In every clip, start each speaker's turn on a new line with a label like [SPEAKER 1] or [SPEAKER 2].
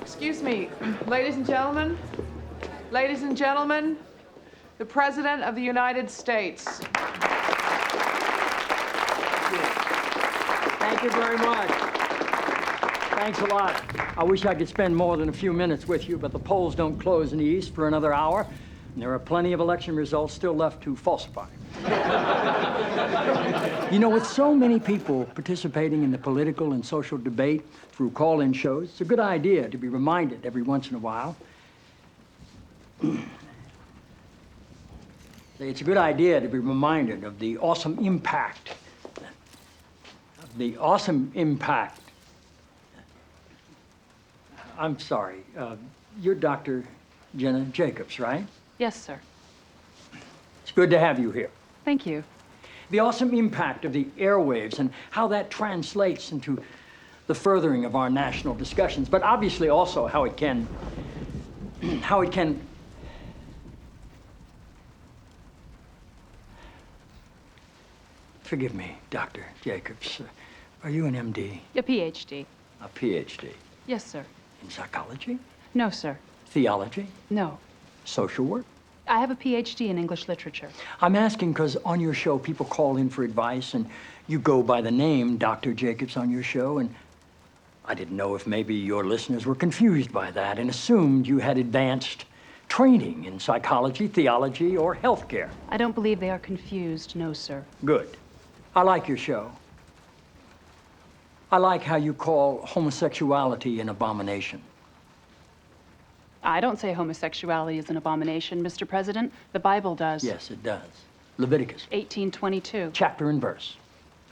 [SPEAKER 1] Excuse me, ladies and gentlemen, the President of the United States.
[SPEAKER 2] Thank you very much. Thanks a lot. I wish I could spend more than a few minutes with you, but the polls don't close in the East for another hour, and there are plenty of election results still left to falsify. You know, with so many people participating in the political and social debate through call-in shows, it's a good idea to be reminded every once in a while. It's a good idea to be reminded of the awesome impact. I'm sorry, you're Dr. Jenna Jacobs, right?
[SPEAKER 3] Yes, sir.
[SPEAKER 2] It's good to have you here.
[SPEAKER 3] Thank you.
[SPEAKER 2] The awesome impact of the airwaves and how that translates into the furthering of our national discussions, but obviously also how it can Forgive me, Dr. Jacobs. Are you an MD?
[SPEAKER 3] A PhD.
[SPEAKER 2] A PhD?
[SPEAKER 3] Yes, sir.
[SPEAKER 2] In psychology?
[SPEAKER 3] No, sir.
[SPEAKER 2] Theology?
[SPEAKER 3] No.
[SPEAKER 2] Social work?
[SPEAKER 3] I have a PhD in English literature.
[SPEAKER 2] I'm asking because on your show, people call in for advice, and you go by the name Dr. Jacobs on your show, and I didn't know if maybe your listeners were confused by that and assumed you had advanced training in psychology, theology, or healthcare.
[SPEAKER 3] I don't believe they are confused, no, sir.
[SPEAKER 2] Good. I like your show. I like how you call homosexuality an abomination.
[SPEAKER 3] I don't say homosexuality is an abomination, Mr. President. The Bible does.
[SPEAKER 2] Yes, it does. Leviticus.
[SPEAKER 3] 18:22.
[SPEAKER 2] Chapter and verse.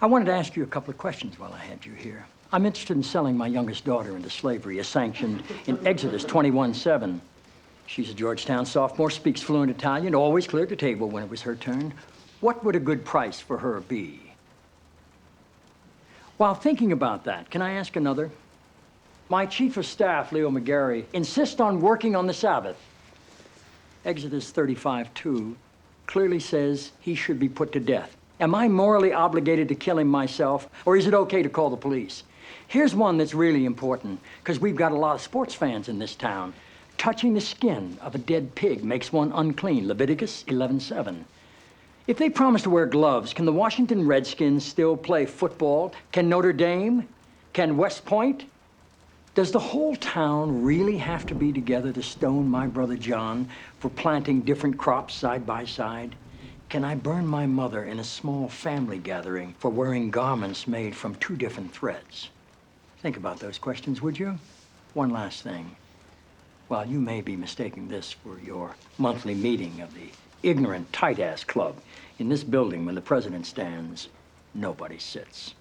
[SPEAKER 2] I wanted to ask you a couple of questions while I had you here. I'm interested in selling my youngest daughter into slavery, as sanctioned in Exodus 21:7. She's a Georgetown sophomore, speaks fluent Italian, always cleared the table when it was her turn. What would a good price for her be? While thinking about that, can I ask another? My chief of staff, Leo McGarry, insists on working on the Sabbath. Exodus 35:2 clearly says he should be put to death. Am I morally obligated to kill him myself, or is it okay to call the police? Here's one that's really important, because we've got a lot of sports fans in this town. Touching the skin of a dead pig makes one unclean, Leviticus 11:7. If they promise to wear gloves, can the Washington Redskins still play football? Can Notre Dame? Can West Point? Does the whole town really have to be together to stone my brother John for planting different crops side by side? Can I burn my mother in a small family gathering for wearing garments made from two different threads? Think about those questions, would you? One last thing. While you may be mistaking this for your monthly meeting of the ignorant tight-ass club, in this building when the president stands, nobody sits.